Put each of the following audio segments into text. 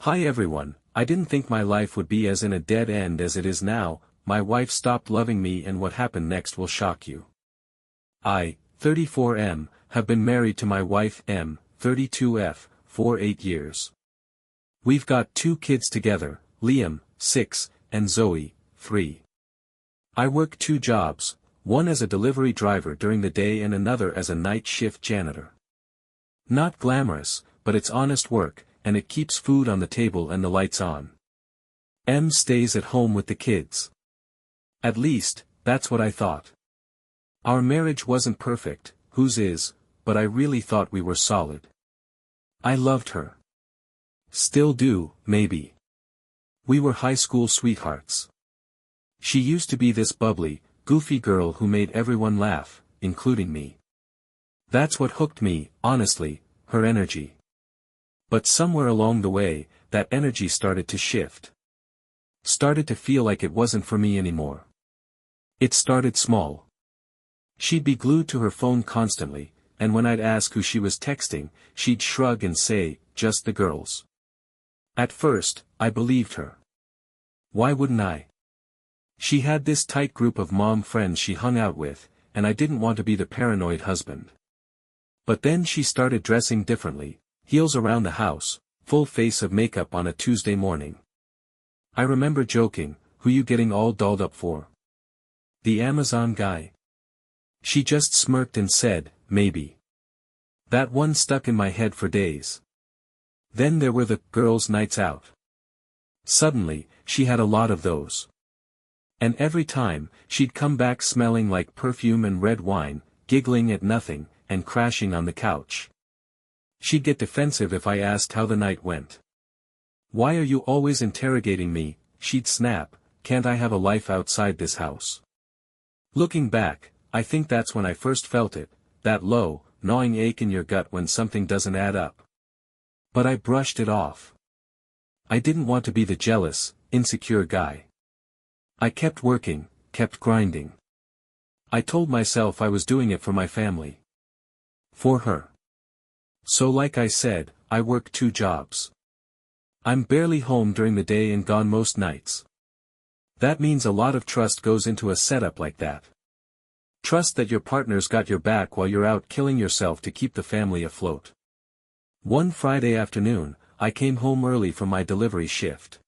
Hi everyone, I didn't think my life would be as in a dead end as it is now. My wife stopped loving me and what happened next will shock you. I, 34M, have been married to my wife M, 32F, for 8 years. We've got 2 kids together, Liam, 6, and Zoe, 3. I work 2 jobs, one as a delivery driver during the day and another as a night shift janitor. Not glamorous, but it's honest work, and it keeps food on the table and the lights on. M stays at home with the kids. At least, that's what I thought. Our marriage wasn't perfect, whose is, but I really thought we were solid. I loved her. Still do, maybe. We were high school sweethearts. She used to be this bubbly, goofy girl who made everyone laugh, including me. That's what hooked me, honestly, her energy. But somewhere along the way, that energy started to shift. Started to feel like it wasn't for me anymore. It started small. She'd be glued to her phone constantly, and when I'd ask who she was texting, she'd shrug and say, just the girls. At first, I believed her. Why wouldn't I? She had this tight group of mom friends she hung out with, and I didn't want to be the paranoid husband. But then she started dressing differently. Heels around the house, full face of makeup on a Tuesday morning. I remember joking, who you getting all dolled up for? The Amazon guy? She just smirked and said, maybe. That one stuck in my head for days. Then there were the girls' nights out. Suddenly, she had a lot of those. And every time, she'd come back smelling like perfume and red wine, giggling at nothing, and crashing on the couch. She'd get defensive if I asked how the night went. Why are you always interrogating me? She'd snap, can't I have a life outside this house? Looking back, I think that's when I first felt it, that low, gnawing ache in your gut when something doesn't add up. But I brushed it off. I didn't want to be the jealous, insecure guy. I kept working, kept grinding. I told myself I was doing it for my family. For her. So like I said, I work 2 jobs. I'm barely home during the day and gone most nights. That means a lot of trust goes into a setup like that. Trust that your partner's got your back while you're out killing yourself to keep the family afloat. One Friday afternoon, I came home early from my delivery shift.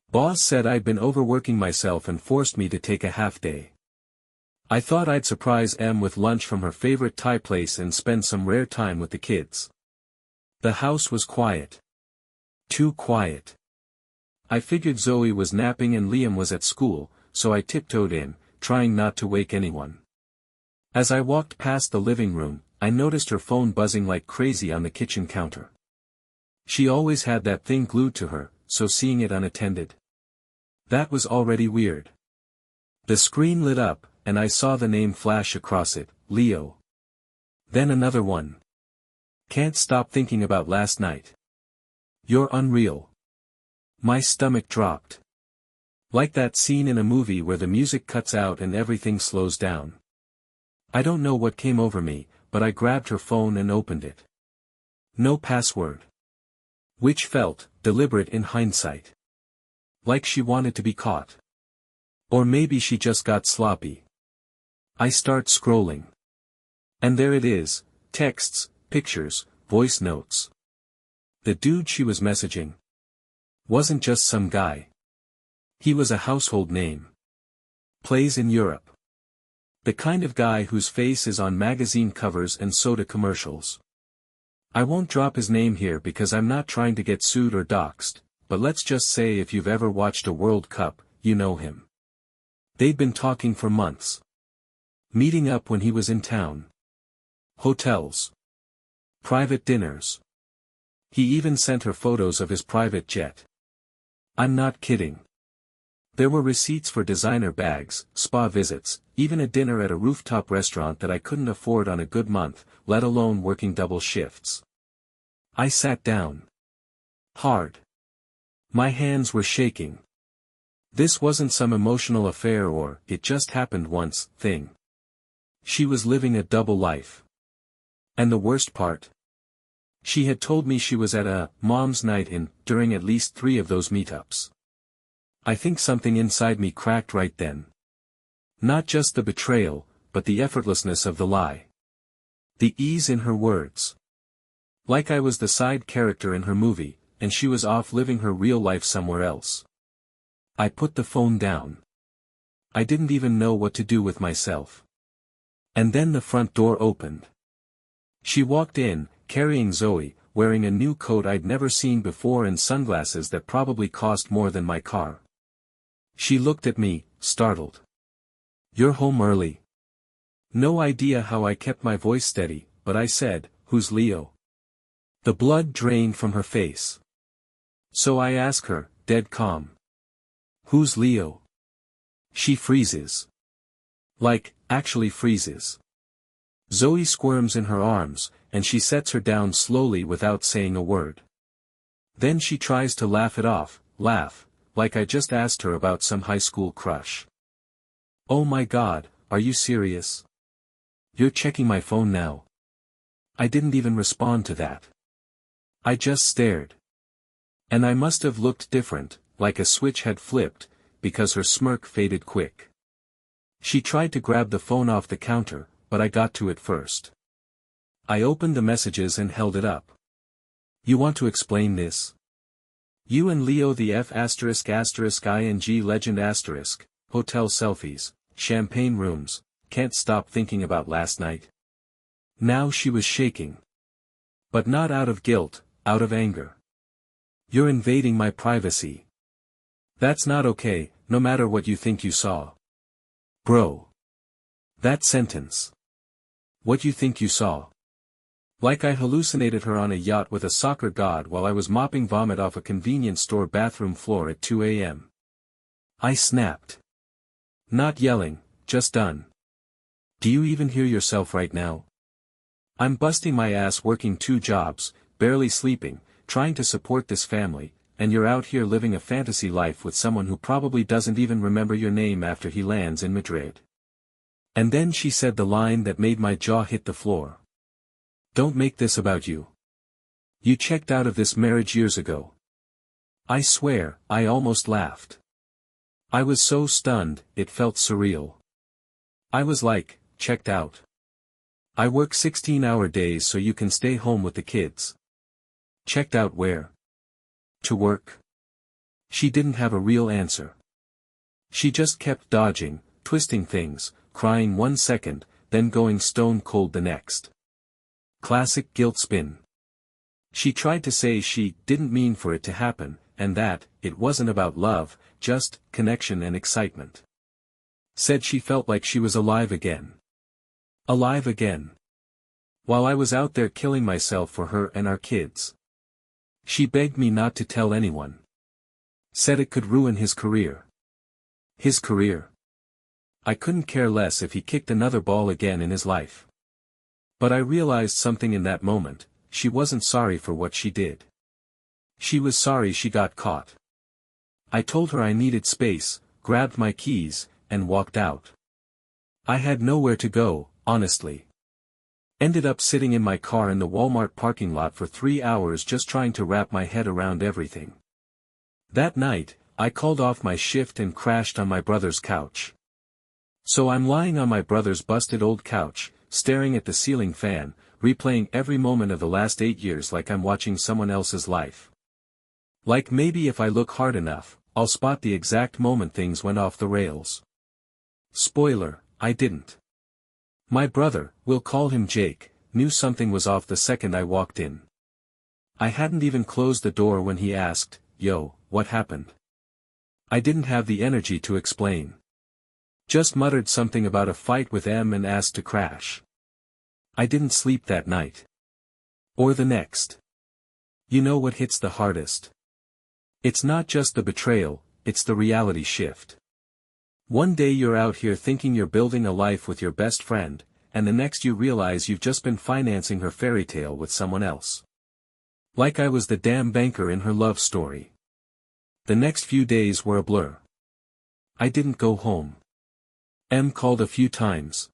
Boss said I'd been overworking myself and forced me to take a half day. I thought I'd surprise M with lunch from her favorite Thai place and spend some rare time with the kids. The house was quiet. Too quiet. I figured Zoe was napping and Liam was at school, so I tiptoed in, trying not to wake anyone. As I walked past the living room, I noticed her phone buzzing like crazy on the kitchen counter. She always had that thing glued to her, so seeing it unattended. That was already weird. The screen lit up, and I saw the name flash across it, Leo. Then another one. Can't stop thinking about last night. You're unreal. My stomach dropped. Like that scene in a movie where the music cuts out and everything slows down. I don't know what came over me, but I grabbed her phone and opened it. No password. Which felt deliberate in hindsight. Like she wanted to be caught. Or maybe she just got sloppy. I start scrolling. And there it is, texts, pictures, voice notes. The dude she was messaging wasn't just some guy. He was a household name. Plays in Europe. The kind of guy whose face is on magazine covers and soda commercials. I won't drop his name here because I'm not trying to get sued or doxxed, but let's just say if you've ever watched a World Cup, you know him. They'd been talking for months. Meeting up when he was in town. Hotels. Private dinners. He even sent her photos of his private jet. I'm not kidding. There were receipts for designer bags, spa visits, even a dinner at a rooftop restaurant that I couldn't afford on a good month, let alone working double shifts. I sat down. Hard. My hands were shaking. This wasn't some emotional affair or, it just happened once, thing. She was living a double life. And the worst part? She had told me she was at a mom's night in during at least 3 of those meetups. I think something inside me cracked right then. Not just the betrayal, but the effortlessness of the lie. The ease in her words. Like I was the side character in her movie, and she was off living her real life somewhere else. I put the phone down. I didn't even know what to do with myself. And then the front door opened. She walked in, carrying Zoe, wearing a new coat I'd never seen before and sunglasses that probably cost more than my car. She looked at me, startled. "You're home early." No idea how I kept my voice steady, but I said, "Who's Leo?" The blood drained from her face. So I ask her, dead calm. "Who's Leo?" She freezes. Like, actually freezes. Zoe squirms in her arms, and she sets her down slowly without saying a word. Then she tries to laugh it off, like I just asked her about some high school crush. "Oh my God, are you serious? You're checking my phone now?" I didn't even respond to that. I just stared. And I must have looked different, like a switch had flipped, because her smirk faded quick. She tried to grab the phone off the counter, but I got to it first. I opened the messages and held it up. "You want to explain this? You and Leo the F*** ing legend asterisk, hotel selfies, champagne rooms, can't stop thinking about last night." Now she was shaking. But not out of guilt, out of anger. "You're invading my privacy. That's not okay, no matter what you think you saw." Bro. That sentence. What you think you saw? Like I hallucinated her on a yacht with a soccer god while I was mopping vomit off a convenience store bathroom floor at 2 a.m. I snapped. Not yelling, just done. "Do you even hear yourself right now? I'm busting my ass working 2 jobs, barely sleeping, trying to support this family, and you're out here living a fantasy life with someone who probably doesn't even remember your name after he lands in Madrid." And then she said the line that made my jaw hit the floor. "Don't make this about you. You checked out of this marriage years ago." I swear, I almost laughed. I was so stunned, it felt surreal. I was like, checked out? I work 16-hour days so you can stay home with the kids. Checked out where? To work? She didn't have a real answer. She just kept dodging, twisting things, crying 1 second, then going stone cold the next. Classic guilt spin. She tried to say she didn't mean for it to happen, and that it wasn't about love, just connection and excitement. Said she felt like she was alive again. Alive again. While I was out there killing myself for her and our kids. She begged me not to tell anyone. Said it could ruin his career. His career? I couldn't care less if he kicked another ball again in his life. But I realized something in that moment, she wasn't sorry for what she did. She was sorry she got caught. I told her I needed space, grabbed my keys, and walked out. I had nowhere to go, honestly. Ended up sitting in my car in the Walmart parking lot for 3 hours just trying to wrap my head around everything. That night, I called off my shift and crashed on my brother's couch. So I'm lying on my brother's busted old couch, staring at the ceiling fan, replaying every moment of the last 8 years like I'm watching someone else's life. Like maybe if I look hard enough, I'll spot the exact moment things went off the rails. Spoiler, I didn't. My brother, we'll call him Jake, knew something was off the second I walked in. I hadn't even closed the door when he asked, "Yo, what happened?" I didn't have the energy to explain. Just muttered something about a fight with M and asked to crash. I didn't sleep that night. Or the next. You know what hits the hardest? It's not just the betrayal, it's the reality shift. One day you're out here thinking you're building a life with your best friend, and the next you realize you've just been financing her fairy tale with someone else. Like I was the damn banker in her love story. The next few days were a blur. I didn't go home. M called a few times.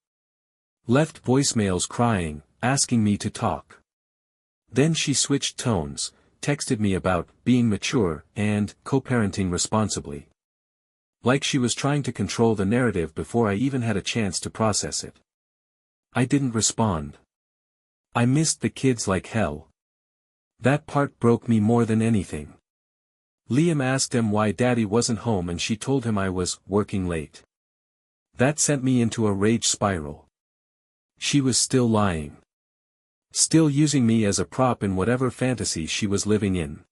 Left voicemails crying, asking me to talk. Then she switched tones, texted me about being mature and co-parenting responsibly. Like she was trying to control the narrative before I even had a chance to process it. I didn't respond. I missed the kids like hell. That part broke me more than anything. Liam asked him why Daddy wasn't home and she told him I was working late. That sent me into a rage spiral. She was still lying. Still using me as a prop in whatever fantasy she was living in.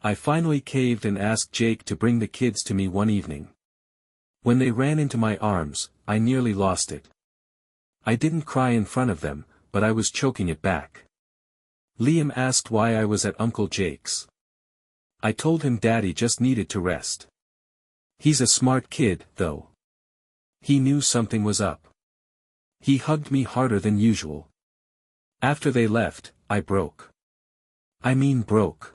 I finally caved and asked Jake to bring the kids to me one evening. When they ran into my arms, I nearly lost it. I didn't cry in front of them, but I was choking it back. Liam asked why I was at Uncle Jake's. I told him Daddy just needed to rest. He's a smart kid, though. He knew something was up. He hugged me harder than usual. After they left, I broke. I mean broke.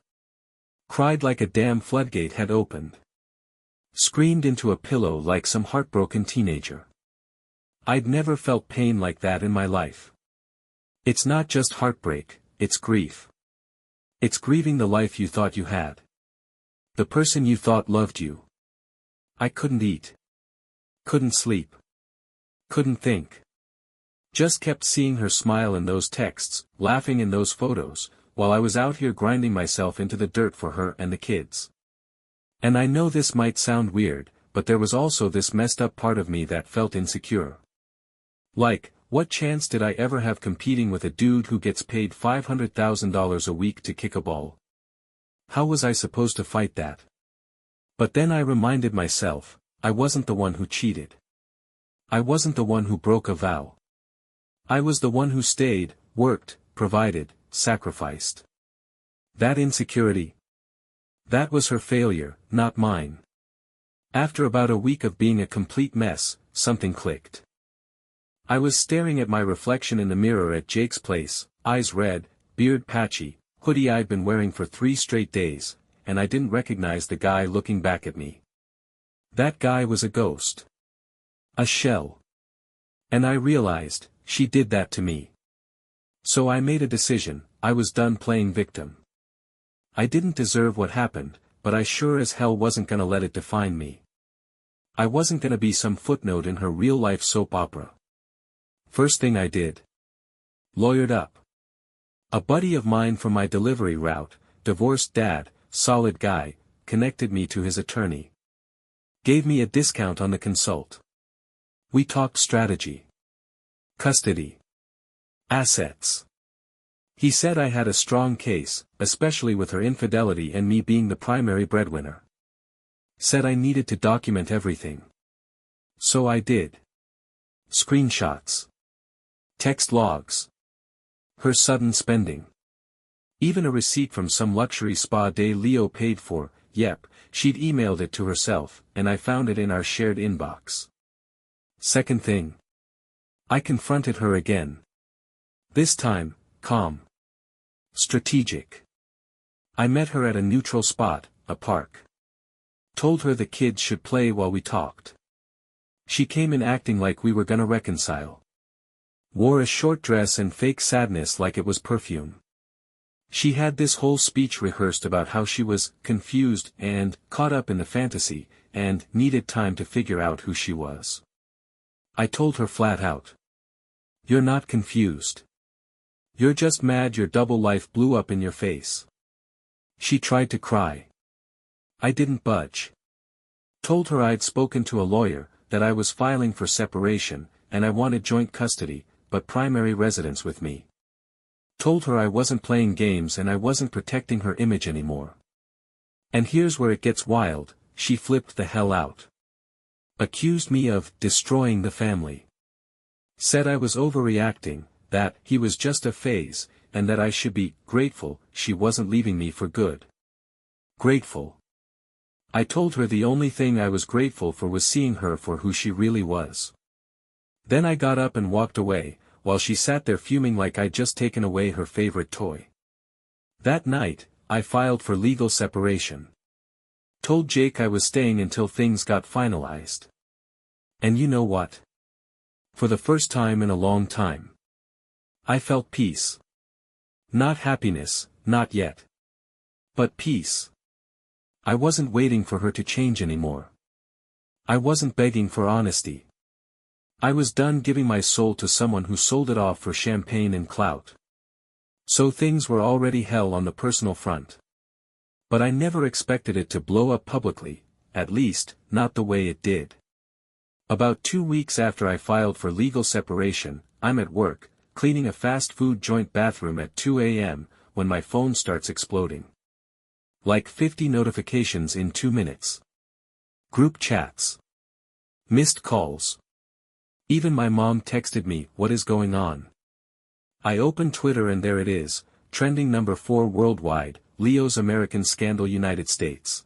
Cried like a damn floodgate had opened. Screamed into a pillow like some heartbroken teenager. I'd never felt pain like that in my life. It's not just heartbreak, it's grief. It's grieving the life you thought you had. The person you thought loved you. I couldn't eat. Couldn't sleep. Couldn't think. Just kept seeing her smile in those texts, laughing in those photos, while I was out here grinding myself into the dirt for her and the kids. And I know this might sound weird, but there was also this messed up part of me that felt insecure. Like, what chance did I ever have competing with a dude who gets paid $500,000 a week to kick a ball? How was I supposed to fight that? But then I reminded myself, I wasn't the one who cheated. I wasn't the one who broke a vow. I was the one who stayed, worked, provided, sacrificed. That insecurity. That was her failure, not mine. After about a week of being a complete mess, something clicked. I was staring at my reflection in the mirror at Jake's place, eyes red, beard patchy, hoodie I'd been wearing for 3 straight days, and I didn't recognize the guy looking back at me. That guy was a ghost. A shell. And I realized, she did that to me. So I made a decision, I was done playing victim. I didn't deserve what happened, but I sure as hell wasn't gonna let it define me. I wasn't gonna be some footnote in her real-life soap opera. First thing I did. Lawyered up. A buddy of mine from my delivery route, divorced dad, solid guy, connected me to his attorney. Gave me a discount on the consult. We talked strategy. Custody. Assets. He said I had a strong case, especially with her infidelity and me being the primary breadwinner. Said I needed to document everything. So I did. Screenshots. Text logs. Her sudden spending. Even a receipt from some luxury spa day Leo paid for, yep, she'd emailed it to herself, and I found it in our shared inbox. Second thing. I confronted her again. This time, calm. Strategic. I met her at a neutral spot, a park. Told her the kids should play while we talked. She came in acting like we were gonna reconcile. Wore a short dress and fake sadness like it was perfume. She had this whole speech rehearsed about how she was confused and caught up in the fantasy, and needed time to figure out who she was. I told her flat out. You're not confused. You're just mad your double life blew up in your face. She tried to cry. I didn't budge. Told her I'd spoken to a lawyer, that I was filing for separation, and I wanted joint custody, but primary residence with me. Told her I wasn't playing games and I wasn't protecting her image anymore. And here's where it gets wild, she flipped the hell out. Accused me of destroying the family. Said I was overreacting, that he was just a phase, and that I should be grateful she wasn't leaving me for good. Grateful. I told her the only thing I was grateful for was seeing her for who she really was. Then I got up and walked away, while she sat there fuming like I'd just taken away her favorite toy. That night, I filed for legal separation. Told Jake I was staying until things got finalized. And you know what? For the first time in a long time, I felt peace. Not happiness, not yet. But peace. I wasn't waiting for her to change anymore. I wasn't begging for honesty. I was done giving my soul to someone who sold it off for champagne and clout. So things were already hell on the personal front. But I never expected it to blow up publicly, at least, not the way it did. About 2 weeks after I filed for legal separation, I'm at work, cleaning a fast food joint bathroom at 2 a.m., when my phone starts exploding. Like 50 notifications in 2 minutes. Group chats. Missed calls. Even my mom texted me, "What is going on?" I open Twitter and there it is, trending number 4 worldwide, Leo's American Scandal United States.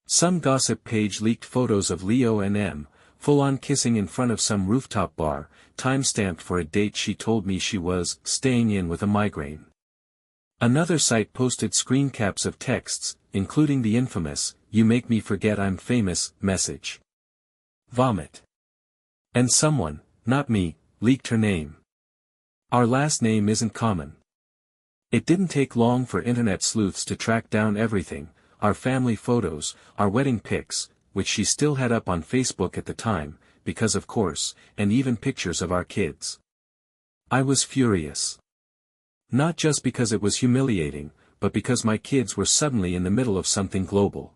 Some gossip page leaked photos of Leo and M, full-on kissing in front of some rooftop bar, time-stamped for a date she told me she was staying in with a migraine. Another site posted screen caps of texts, including the infamous, "You make me forget I'm famous" message. Vomit. And someone, not me, leaked her name. Our last name isn't common. It didn't take long for internet sleuths to track down everything, our family photos, our wedding pics, which she still had up on Facebook at the time, because of course, and even pictures of our kids. I was furious. Not just because it was humiliating, but because my kids were suddenly in the middle of something global.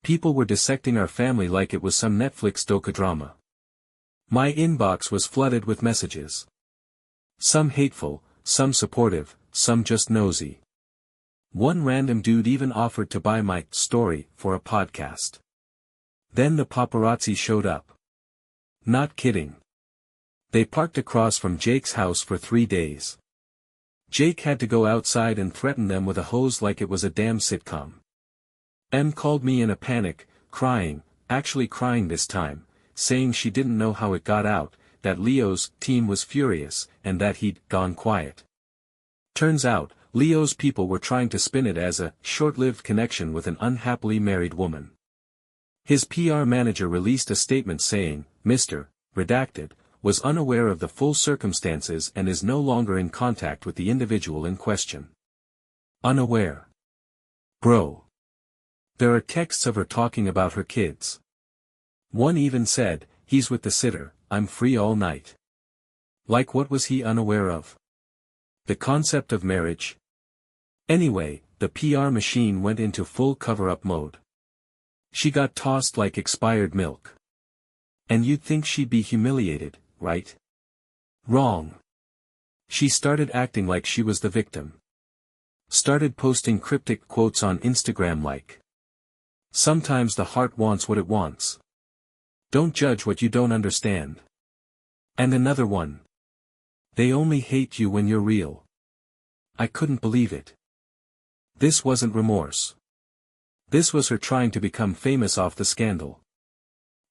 People were dissecting our family like it was some Netflix docudrama. My inbox was flooded with messages. Some hateful, some supportive, some just nosy. One random dude even offered to buy my story for a podcast. Then the paparazzi showed up. Not kidding. They parked across from Jake's house for 3 days. Jake had to go outside and threaten them with a hose like it was a damn sitcom. M called me in a panic, crying, actually crying this time, saying she didn't know how it got out, that Leo's team was furious, and that he'd gone quiet. Turns out, Leo's people were trying to spin it as a short-lived connection with an unhappily married woman. His PR manager released a statement saying, Mr. Redacted, was unaware of the full circumstances and is no longer in contact with the individual in question. Unaware. Bro. There are texts of her talking about her kids. One even said, "He's with the sitter, I'm free all night." Like what was he unaware of? The concept of marriage? Anyway, the PR machine went into full cover-up mode. She got tossed like expired milk. And you'd think she'd be humiliated, right? Wrong. She started acting like she was the victim. Started posting cryptic quotes on Instagram like, "Sometimes the heart wants what it wants. Don't judge what you don't understand." And another one. "They only hate you when you're real." I couldn't believe it. This wasn't remorse. This was her trying to become famous off the scandal.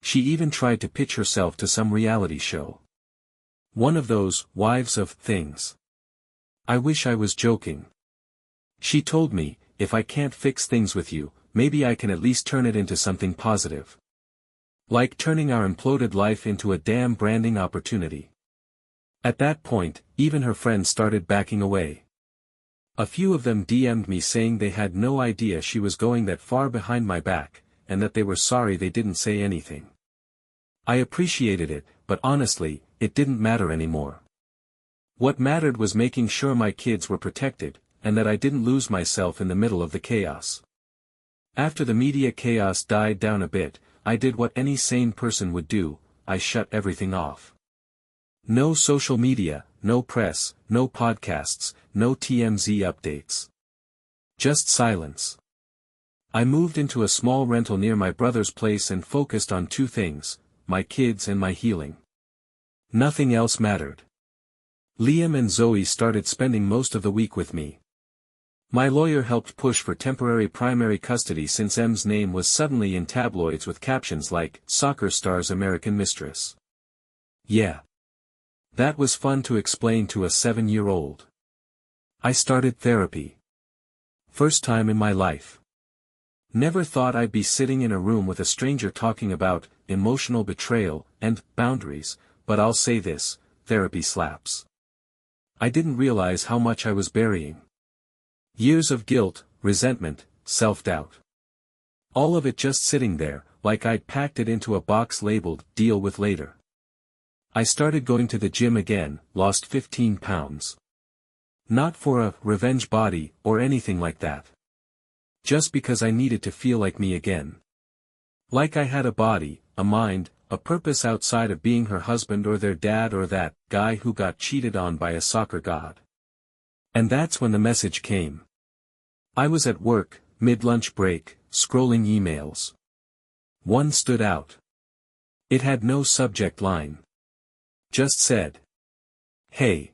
She even tried to pitch herself to some reality show. One of those wives of things. I wish I was joking. She told me, if I can't fix things with you, maybe I can at least turn it into something positive. Like turning our imploded life into a damn branding opportunity. At that point, even her friends started backing away. A few of them DM'd me saying they had no idea she was going that far behind my back, and that they were sorry they didn't say anything. I appreciated it, but honestly, it didn't matter anymore. What mattered was making sure my kids were protected, and that I didn't lose myself in the middle of the chaos. After the media chaos died down a bit, I did what any sane person would do, I shut everything off. No social media, no press, no podcasts, no TMZ updates. Just silence. I moved into a small rental near my brother's place and focused on 2 things, my kids and my healing. Nothing else mattered. Liam and Zoe started spending most of the week with me. My lawyer helped push for temporary primary custody since M's name was suddenly in tabloids with captions like, "Soccer star's American mistress." Yeah. That was fun to explain to a 7-year-old. I started therapy. First time in my life. Never thought I'd be sitting in a room with a stranger talking about emotional betrayal and boundaries, but I'll say this, therapy slaps. I didn't realize how much I was burying. Years of guilt, resentment, self-doubt. All of it just sitting there, like I'd packed it into a box labeled, "Deal with later." I started going to the gym again, lost 15 pounds. Not for a revenge body, or anything like that. Just because I needed to feel like me again. Like I had a body, a mind, a purpose outside of being her husband or their dad or that guy who got cheated on by a soccer god. And that's when the message came. I was at work, mid-lunch break, scrolling emails. One stood out. It had no subject line. Just said, "Hey.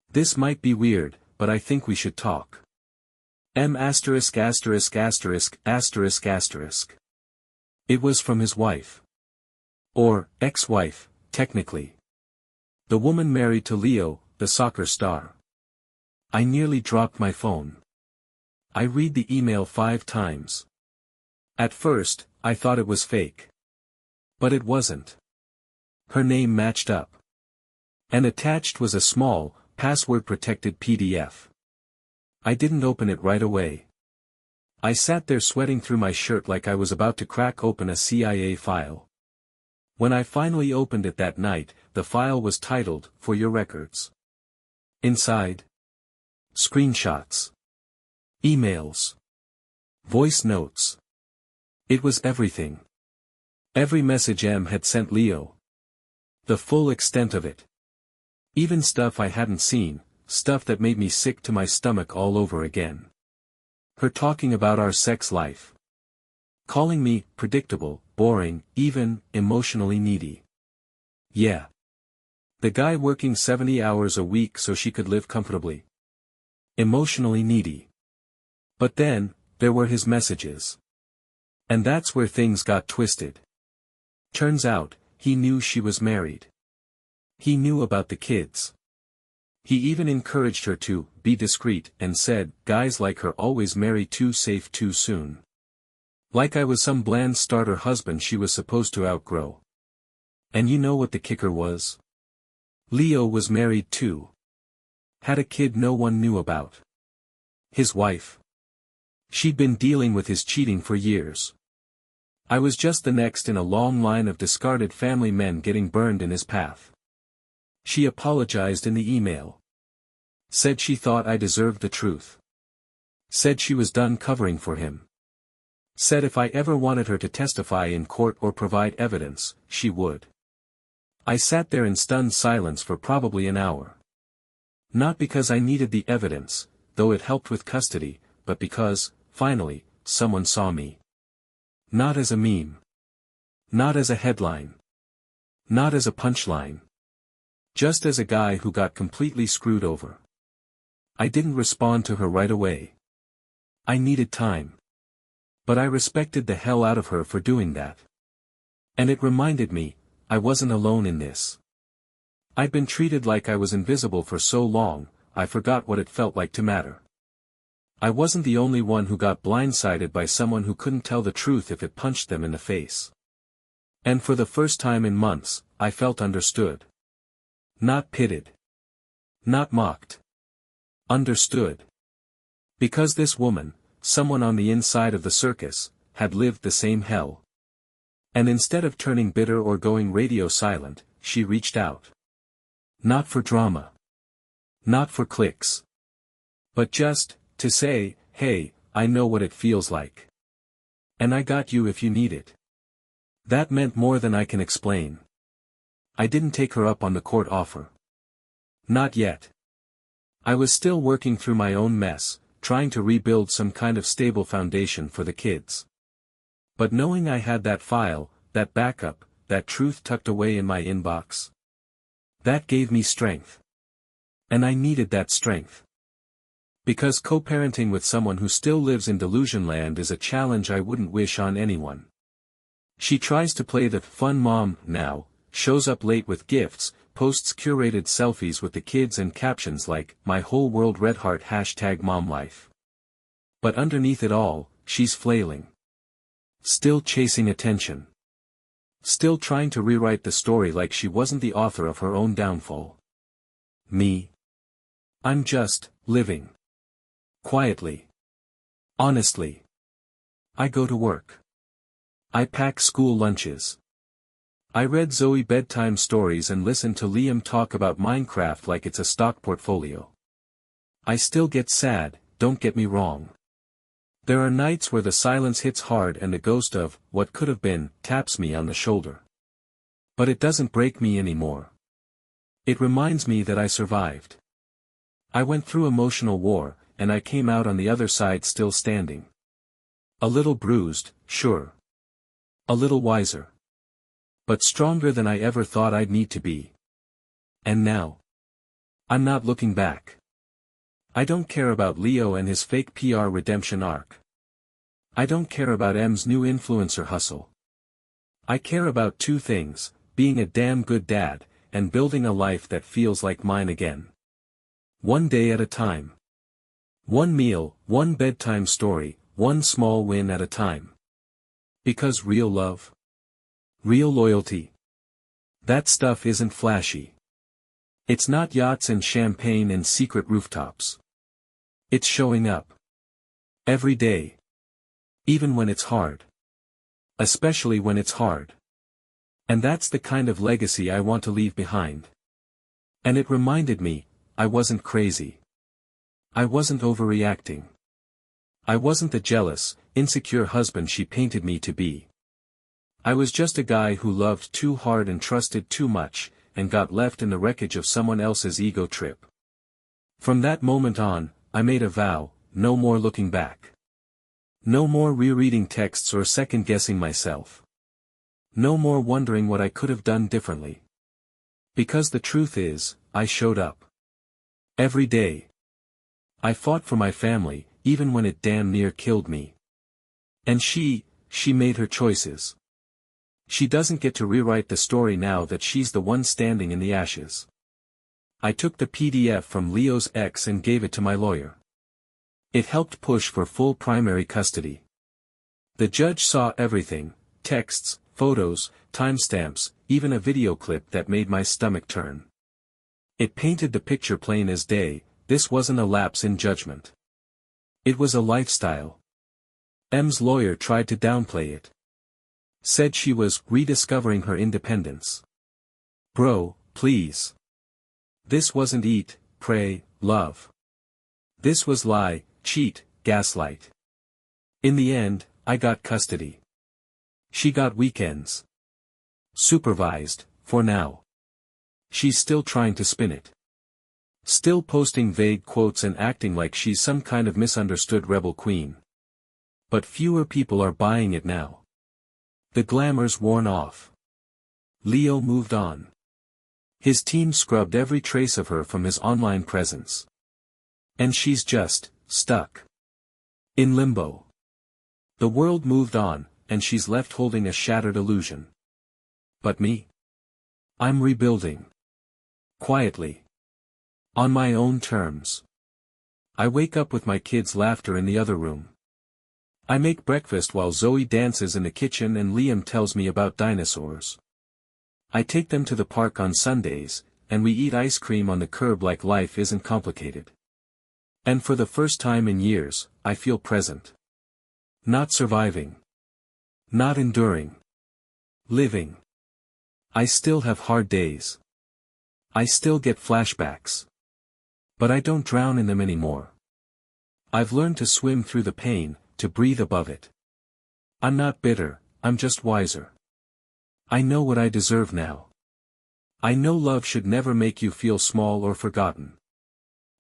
This might be weird, but I think we should talk. M************. It was from his wife. Or, ex-wife, technically. The woman married to Leo, the soccer star. I nearly dropped my phone. I read the email 5 times. At first, I thought it was fake. But it wasn't. Her name matched up. And attached was a small, password-protected PDF. I didn't open it right away. I sat there sweating through my shirt like I was about to crack open a CIA file. When I finally opened it that night, the file was titled, "For Your Records." Inside. Screenshots. Emails. Voice notes. It was everything. Every message M had sent Leo. The full extent of it. Even stuff I hadn't seen, stuff that made me sick to my stomach all over again. Her talking about our sex life. Calling me predictable, boring, even emotionally needy. Yeah. The guy working 70 hours a week so she could live comfortably. Emotionally needy. But then, there were his messages. And that's where things got twisted. Turns out, he knew she was married. He knew about the kids. He even encouraged her to be discreet and said, "Guys like her always marry too safe too soon." Like I was some bland starter husband she was supposed to outgrow. And you know what the kicker was? Leo was married too. Had a kid no one knew about. His wife. She'd been dealing with his cheating for years. I was just the next in a long line of discarded family men getting burned in his path. She apologized in the email. Said she thought I deserved the truth. Said she was done covering for him. Said if I ever wanted her to testify in court or provide evidence, she would. I sat there in stunned silence for probably an hour. Not because I needed the evidence, though it helped with custody, but because, finally, someone saw me. Not as a meme. Not as a headline. Not as a punchline. Just as a guy who got completely screwed over. I didn't respond to her right away. I needed time. But I respected the hell out of her for doing that. And it reminded me, I wasn't alone in this. I'd been treated like I was invisible for so long, I forgot what it felt like to matter. I wasn't the only one who got blindsided by someone who couldn't tell the truth if it punched them in the face. And for the first time in months, I felt understood. Not pitied. Not mocked. Understood. Because this woman, someone on the inside of the circus, had lived the same hell. And instead of turning bitter or going radio silent, she reached out. Not for drama. Not for clicks. But just, to say, "Hey, I know what it feels like. And I got you if you need it." That meant more than I can explain. I didn't take her up on the court offer. Not yet. I was still working through my own mess, trying to rebuild some kind of stable foundation for the kids. But knowing I had that file, that backup, that truth tucked away in my inbox, that gave me strength. And I needed that strength. Because co-parenting with someone who still lives in delusion land is a challenge I wouldn't wish on anyone. She tries to play the fun mom now, shows up late with gifts, posts curated selfies with the kids and captions like, "My whole world red heart #momlife." But underneath it all, she's flailing. Still chasing attention. Still trying to rewrite the story like she wasn't the author of her own downfall. Me? I'm just living. Quietly. Honestly. I go to work. I pack school lunches. I read Zoe bedtime stories and listen to Liam talk about Minecraft like it's a stock portfolio. I still get sad, don't get me wrong. There are nights where the silence hits hard and the ghost of what could have been taps me on the shoulder. But it doesn't break me anymore. It reminds me that I survived. I went through emotional war, and I came out on the other side still standing. A little bruised, sure. A little wiser. But stronger than I ever thought I'd need to be. And now? I'm not looking back. I don't care about Leo and his fake PR redemption arc. I don't care about M's new influencer hustle. I care about two things, being a damn good dad, and building a life that feels like mine again. One day at a time. One meal, one bedtime story, one small win at a time. Because real love? Real loyalty? That stuff isn't flashy. It's not yachts and champagne and secret rooftops. It's showing up. Every day. Even when it's hard. Especially when it's hard. And that's the kind of legacy I want to leave behind. And it reminded me, I wasn't crazy. I wasn't overreacting. I wasn't the jealous, insecure husband she painted me to be. I was just a guy who loved too hard and trusted too much, and got left in the wreckage of someone else's ego trip. From that moment on, I made a vow, no more looking back. No more rereading texts or second-guessing myself. No more wondering what I could have done differently. Because the truth is, I showed up. Every day. I fought for my family, even when it damn near killed me. And she made her choices. She doesn't get to rewrite the story now that she's the one standing in the ashes. I took the PDF from Leo's ex and gave it to my lawyer. It helped push for full primary custody. The judge saw everything, texts, photos, timestamps, even a video clip that made my stomach turn. It painted the picture plain as day, this wasn't a lapse in judgment. It was a lifestyle. M's lawyer tried to downplay it. Said she was rediscovering her independence. Bro, please. This wasn't eat, pray, love. This was lie, cheat, gaslight. In the end, I got custody. She got weekends. Supervised, for now. She's still trying to spin it. Still posting vague quotes and acting like she's some kind of misunderstood rebel queen. But fewer people are buying it now. The glamour's worn off. Leo moved on. His team scrubbed every trace of her from his online presence. And she's just stuck. In limbo. The world moved on, and she's left holding a shattered illusion. But me? I'm rebuilding. Quietly. On my own terms. I wake up with my kids' laughter in the other room. I make breakfast while Zoe dances in the kitchen and Liam tells me about dinosaurs. I take them to the park on Sundays, and we eat ice cream on the curb like life isn't complicated. And for the first time in years, I feel present. Not surviving. Not enduring. Living. I still have hard days. I still get flashbacks. But I don't drown in them anymore. I've learned to swim through the pain, to breathe above it. I'm not bitter, I'm just wiser. I know what I deserve now. I know love should never make you feel small or forgotten.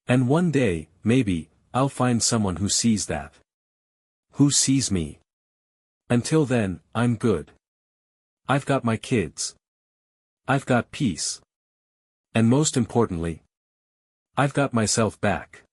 And one day, maybe, I'll find someone who sees that. Who sees me. Until then, I'm good. I've got my kids. I've got peace. And most importantly, I've got myself back.